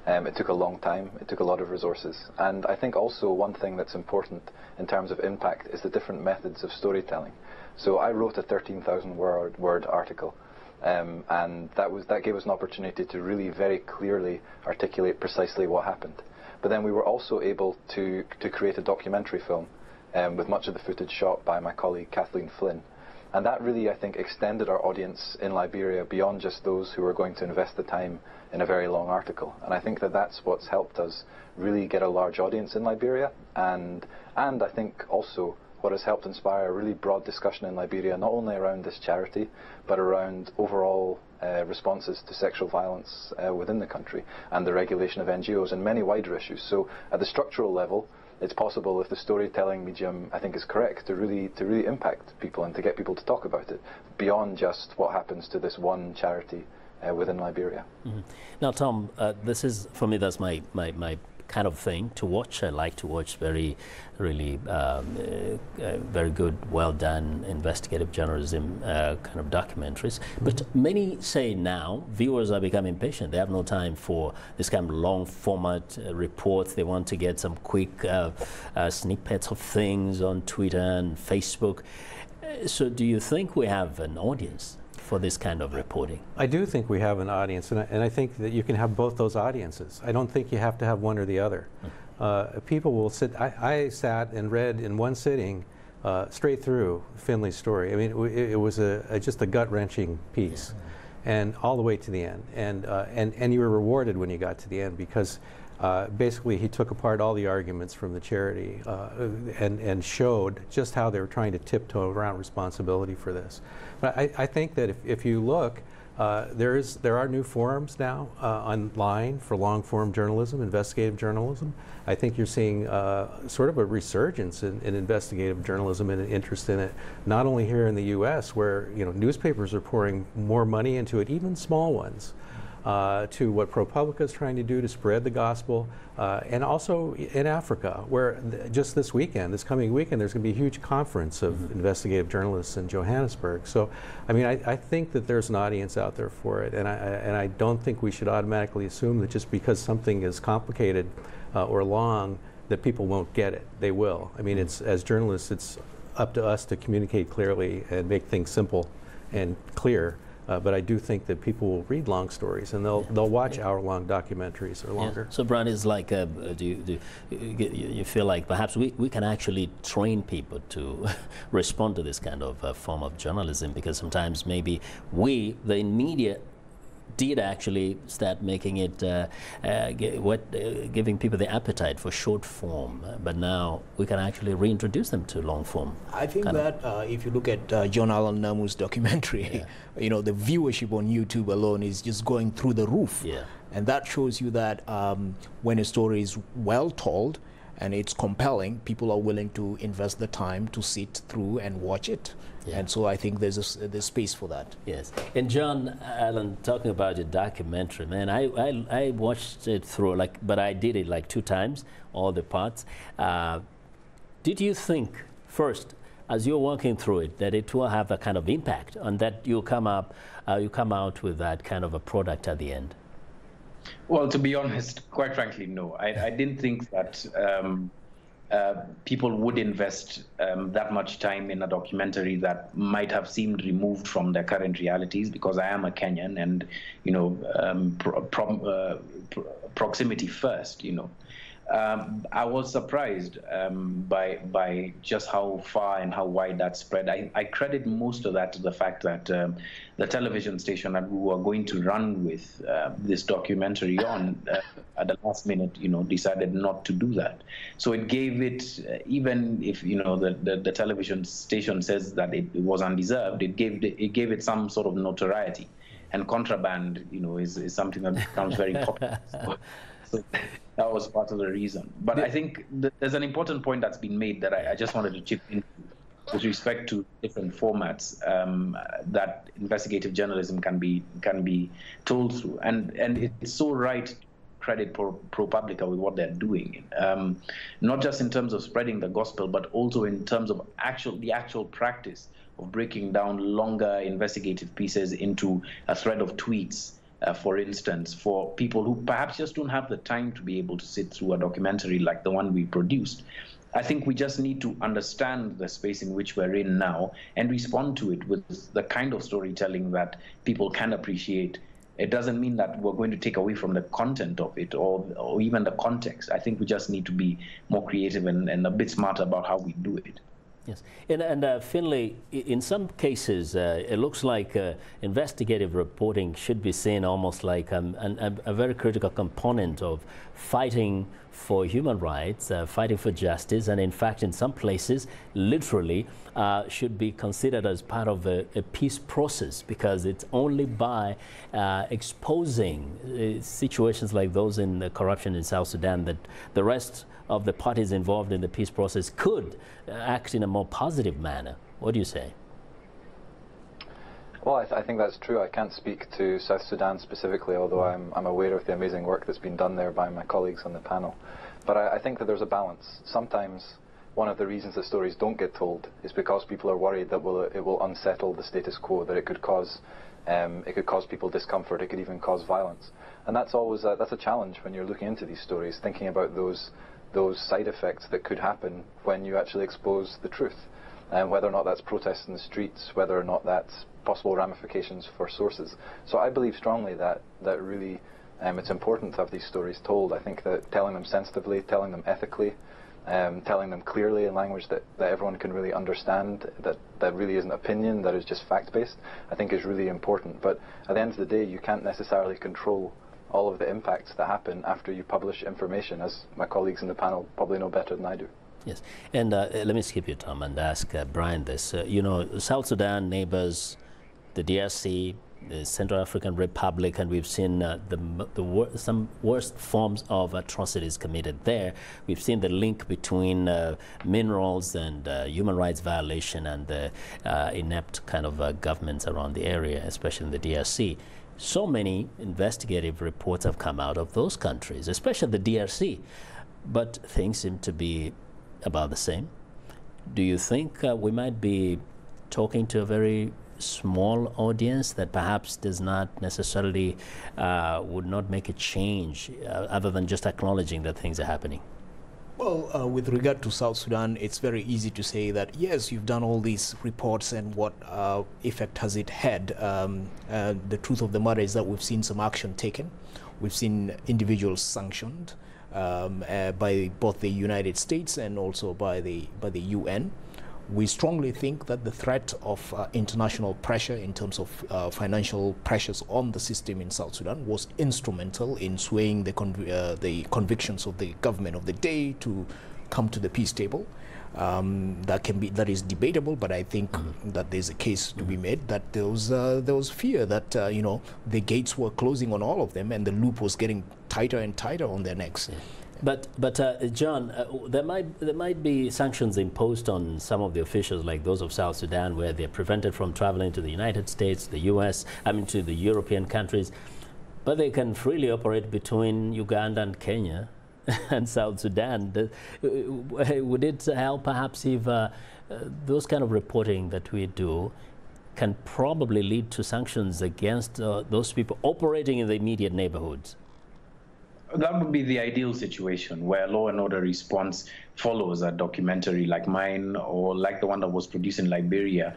Speaker 6: It took a long time, it took a lot of resources. And I think also one thing that's important in terms of impact is the different methods of storytelling. So I wrote a 13,000 word article, and that gave us an opportunity to really very clearly articulate precisely what happened. But then we were also able to create a documentary film with much of the footage shot by my colleague Kathleen Flynn. And that really, I think, extended our audience in Liberia beyond just those who were going to invest the time in a very long article. And I think that that's what's helped us really get a large audience in Liberia. And I think also what has helped inspire a really broad discussion in Liberia, not only around this charity, but around overall responses to sexual violence within the country and the regulation of NGOs and many wider issues. So at the structural level, it's possible, if the storytelling medium, I think, is correct, to really impact people and to get people to talk about it beyond just what happens to this one charity within Liberia.
Speaker 1: Mm-hmm. Now, Tom, this is, for me, that's my kind of thing to watch. I like to watch very good, well done investigative journalism kind of documentaries. But many say now viewers are becoming impatient. They have no time for this kind of long format reports. They want to get some quick snippets of things on Twitter and Facebook. So do you think we have an audience for this kind of reporting?
Speaker 7: I do think we have an audience, and I think that you can have both those audiences. I don't think you have to have one or the other. People will sit, I sat and read in one sitting straight through Finley's story. I mean, it was just a gut-wrenching piece, and all the way to the end. And you were rewarded when you got to the end, because basically he took apart all the arguments from the charity and showed just how they were trying to tiptoe around responsibility for this. But I think that if you look, there are new forums now online for long-form journalism, investigative journalism. I think you're seeing sort of a resurgence in investigative journalism and an interest in it, not only here in the U.S., where newspapers are pouring more money into it, even small ones, to what ProPublica is trying to do to spread the gospel, and also in Africa, where just this coming weekend, there's going to be a huge conference of investigative journalists in Johannesburg. So, I mean, I think that there's an audience out there for it, and I don't think we should automatically assume that just because something is complicated or long, that people won't get it. They will. I mean, as journalists, it's up to us to communicate clearly and make things simple and clear. But I do think that people will read long stories, and they'll watch hour-long documentaries or longer.
Speaker 1: So, Brian, is like, do you feel like perhaps we can actually train people to respond to this kind of form of journalism? Because sometimes maybe the media, did actually start making it, giving people the appetite for short form, but now we can actually reintroduce them to long form.
Speaker 5: I think that if you look at John Allen Namu's documentary, the viewership on YouTube alone is just going through the roof. And that shows you that when a story is well told and it's compelling, people are willing to invest the time to sit through and watch it. And so I think there's space for that.
Speaker 1: Yes. And John Allen, talking about your documentary, man, I watched it through, but I did it like 2 times, all the parts. Did you think, first, as you're working through it, that it will have a kind of impact, and that you come out with that kind of a product at the end?
Speaker 4: Well, to be honest, quite frankly, no. I didn't think that people would invest that much time in a documentary that might have seemed removed from their current realities, because I am a Kenyan, and proximity first. I was surprised by just how far and how wide that spread. I credit most of that to the fact that the television station that we were going to run with this documentary on at the last minute, decided not to do that. So it gave it, even if the television station says that it was undeserved, it gave it some sort of notoriety. And contraband, is something that becomes very popular. So that was part of the reason. But I think there's an important point that's been made that I just wanted to chip in with respect to different formats that investigative journalism can be told through. And it's so right to credit ProPublica with what they're doing, not just in terms of spreading the gospel, but also in terms of the actual practice of breaking down longer investigative pieces into a thread of tweets. For instance, for people who perhaps just don't have the time to be able to sit through a documentary like the one we produced. I think we just need to understand the space in which we're in now and respond to it with the kind of storytelling that people can appreciate. It doesn't mean that we're going to take away from the content of it or even the context. I think we just need to be more creative and a bit smarter about how we do it.
Speaker 1: Yes, and Finley, in some cases, it looks like investigative reporting should be seen almost like a very critical component of fighting for human rights, fighting for justice, and in fact, in some places, literally, should be considered as part of a peace process, because it's only by exposing situations like those in the corruption in South Sudan that the rest of the parties involved in the peace process could act in a more positive manner. What do you say?
Speaker 6: Well, I think that's true. I can't speak to South Sudan specifically, although I'm aware of the amazing work that's been done there by my colleagues on the panel. But I think that there's a balance. Sometimes one of the reasons that stories don't get told is because people are worried that it will unsettle the status quo, that it could cause people discomfort, it could even cause violence. And that's always that's a challenge when you're looking into these stories, thinking about those side effects that could happen when you actually expose the truth, and whether or not that's protests in the streets, whether or not that's possible ramifications for sources. So I believe strongly that really it's important to have these stories told. I think that telling them sensitively, telling them ethically, telling them clearly in language that everyone can really understand, that really isn't opinion, that is just fact-based, I think is really important. But at the end of the day, you can't necessarily control all of the impacts that happen after you publish information, as my colleagues in the panel probably know better than I do.
Speaker 1: Yes, and let me skip you, Tom, and ask Brian this. You know, South Sudan neighbors the DRC, the Central African Republic, and we've seen some worst forms of atrocities committed there. We've seen the link between minerals and human rights violation and the inept kind of governments around the area, especially in the DRC. So many investigative reports have come out of those countries, especially the DRC, but things seem to be about the same. Do you think we might be talking to a very small audience that perhaps does not necessarily would not make a change other than just acknowledging that things are happening?
Speaker 5: Well, with regard to South Sudan, it's very easy to say that, yes, you've done all these reports and what effect has it had. The truth of the matter is that we've seen some action taken. We've seen individuals sanctioned by both the United States and also by the UN. We strongly think that the threat of international pressure in terms of financial pressures on the system in South Sudan was instrumental in swaying the convictions of the government of the day to come to the peace table. That is debatable, but I think that there's a case to be made that there was fear that the gates were closing on all of them and the loop was getting tighter and tighter on their necks.
Speaker 1: Yeah. But John, there might be sanctions imposed on some of the officials, like those of South Sudan, where they're prevented from traveling to the United States, the US, to the European countries, but they can freely operate between Uganda and Kenya and South Sudan. Would it help perhaps if those kind of reporting that we do can probably lead to sanctions against those people operating in the immediate neighborhoods?
Speaker 4: That would be the ideal situation, where Law and Order Response follows a documentary like mine or like the one that was produced in Liberia,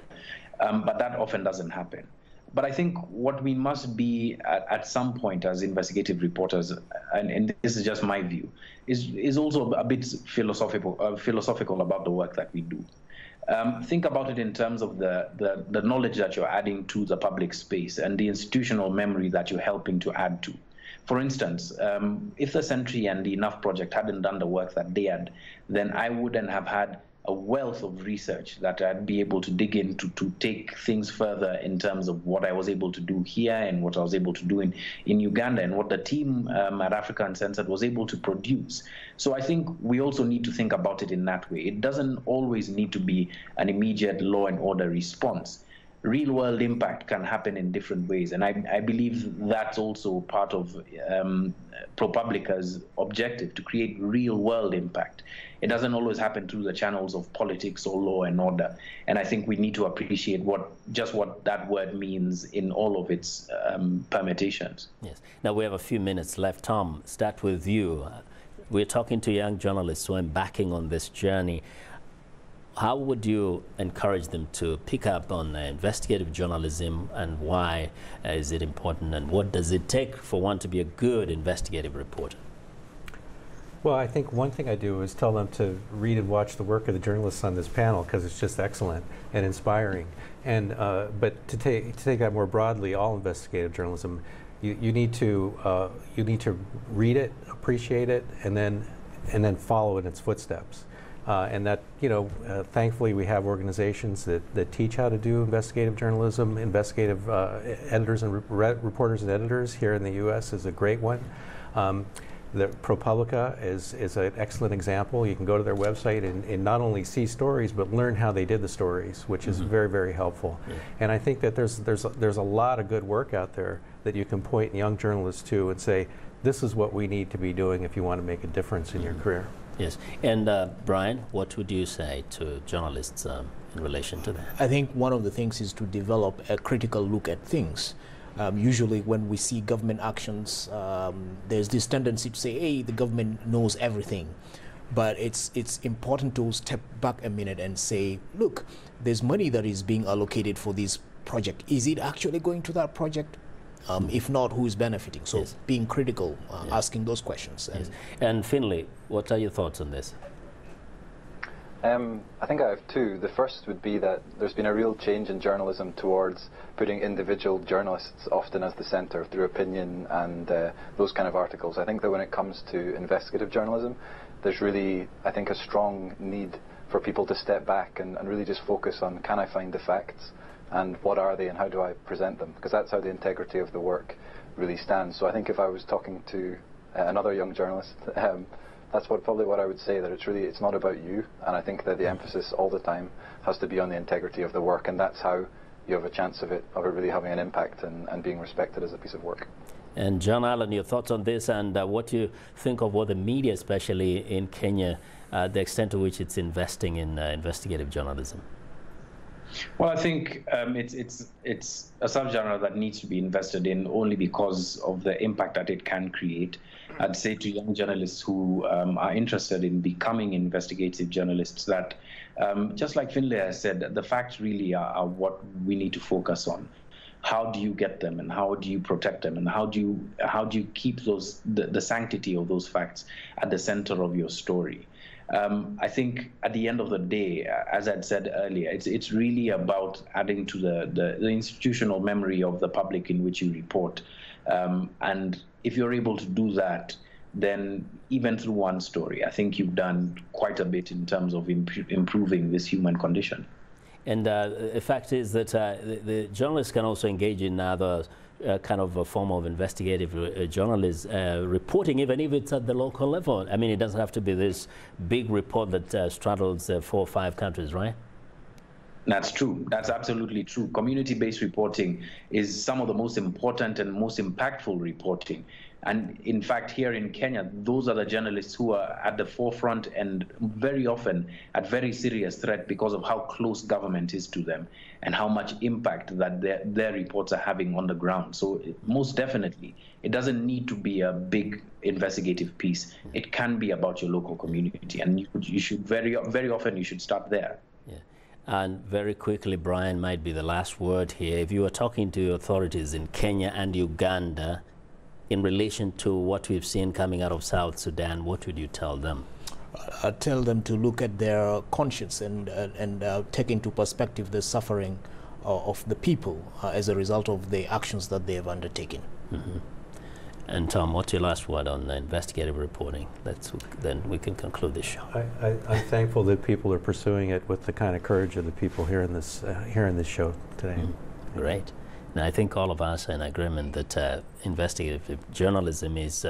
Speaker 4: but that often doesn't happen. But I think what we must be at some point as investigative reporters, and this is just my view, is also a bit philosophical about the work that we do. Think about it in terms of the knowledge that you're adding to the public space and the institutional memory that you're helping to add to. For instance, if the Sentry and the Enough Project hadn't done the work that they had, then I wouldn't have had a wealth of research that I'd be able to dig into to take things further in terms of what I was able to do here and what I was able to do in Uganda and what the team at Africa Uncensored was able to produce. So I think we also need to think about it in that way. It doesn't always need to be an immediate law and order response. Real world impact can happen in different ways. And I believe that's also part of ProPublica's objective, to create real world impact. It doesn't always happen through the channels of politics or law and order. And I think we need to appreciate what that word means in all of its permutations.
Speaker 1: Yes. Now we have a few minutes left. Tom, start with you. We're talking to young journalists who are embarking on this journey. How would you encourage them to pick up on investigative journalism, and why is it important, and what does it take for one to be a good investigative reporter?
Speaker 7: Well, I think one thing I do is tell them to read and watch the work of the journalists on this panel, because it's just excellent and inspiring. And but to take that more broadly, all investigative journalism, you need to read it, appreciate it, and then follow in its footsteps. And that, thankfully we have organizations that teach how to do investigative journalism. Investigative editors and reporters and editors here in the U.S. is a great one. The ProPublica is an excellent example. You can go to their website and not only see stories, but learn how they did the stories, which is very, very helpful. Yeah. And I think that there's a lot of good work out there that you can point young journalists to and say, this is what we need to be doing if you want to make a difference in your career.
Speaker 1: Yes. And Brian, what would you say to journalists in relation to that?
Speaker 5: I think one of the things is to develop a critical look at things. Usually when we see government actions, there's this tendency to say, hey, the government knows everything. But it's important to step back a minute and say, look, there's money that is being allocated for this project. Is it actually going to that project? If not, who is benefiting? So yes. Being critical, asking those questions.
Speaker 1: Yes. And Finlay, what are your thoughts on this?
Speaker 6: I think I have two. The first would be that there's been a real change in journalism towards putting individual journalists often as the centre through opinion and those kind of articles. I think that when it comes to investigative journalism, there's really, I think, a strong need for people to step back and really just focus on, can I find the facts and what are they and how do I present them? Because that's how the integrity of the work really stands. So I think if I was talking to another young journalist, that's probably what I would say, that it's not about you, and I think that the emphasis all the time has to be on the integrity of the work, and that's how you have a chance of it really having an impact and being respected as a piece of work.
Speaker 1: And John Allen, your thoughts on this, and what you think of what the media, especially in Kenya, the extent to which it's investing in investigative journalism?
Speaker 4: Well, I think it's a subgenre that needs to be invested in only because of the impact that it can create. I'd say to young journalists who are interested in becoming investigative journalists that, just like Finlay has said, the facts really are what we need to focus on. How do you get them, and how do you protect them, and how do you keep the sanctity of those facts at the center of your story? I think at the end of the day, as I'd said earlier, it's really about adding to the institutional memory of the public in which you report. And if you're able to do that, then even through one story, I think you've done quite a bit in terms of improving this human condition.
Speaker 1: And the fact is that the journalists can also engage in other kind of a form of investigative journalism, reporting, even if it's at the local level. I mean, it doesn't have to be this big report that straddles 4 or 5 countries, right?
Speaker 4: That's true. That's absolutely true. Community-based reporting is some of the most important and most impactful reporting. And in fact, here in Kenya, those are the journalists who are at the forefront and very often at very serious threat because of how close government is to them and how much impact that their reports are having on the ground. So most definitely, it doesn't need to be a big investigative piece. It can be about your local community, and you should very often you should start there.
Speaker 1: Yeah. And very quickly, Brian, might be the last word here. If you were talking to authorities in Kenya and Uganda in relation to what we've seen coming out of South Sudan, what would you tell them?
Speaker 5: I'd tell them to look at their conscience and take into perspective the suffering of the people as a result of the actions that they have undertaken.
Speaker 1: Mm-hmm. And Tom, what's your last word on investigative reporting? Then we can conclude this show.
Speaker 7: I'm thankful that people are pursuing it with the kind of courage of the people here in this show today.
Speaker 1: Mm-hmm. Great. And I think all of us are in agreement that investigative journalism is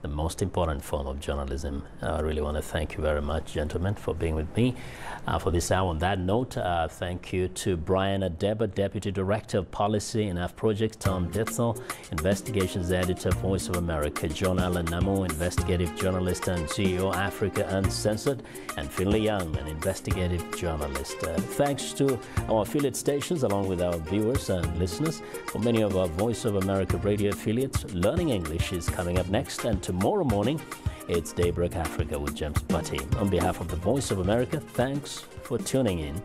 Speaker 1: the most important form of journalism. I really want to thank you very much, gentlemen, for being with me for this hour. On that note, thank you to Brian Adeba, Deputy Director of Policy and Projects, Tom Dithel, Investigations Editor, Voice of America, John Allen Namo, Investigative Journalist and CEO, Africa Uncensored, and Finlay Young, an investigative journalist. Thanks to our affiliate stations, along with our viewers and listeners. For many of our Voice of America radio affiliates, Learning English is coming up next, and tomorrow morning, it's Daybreak Africa with James Butty. On behalf of the Voice of America, thanks for tuning in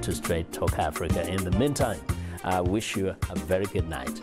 Speaker 1: to Straight Talk Africa. In the meantime, I wish you a very good night.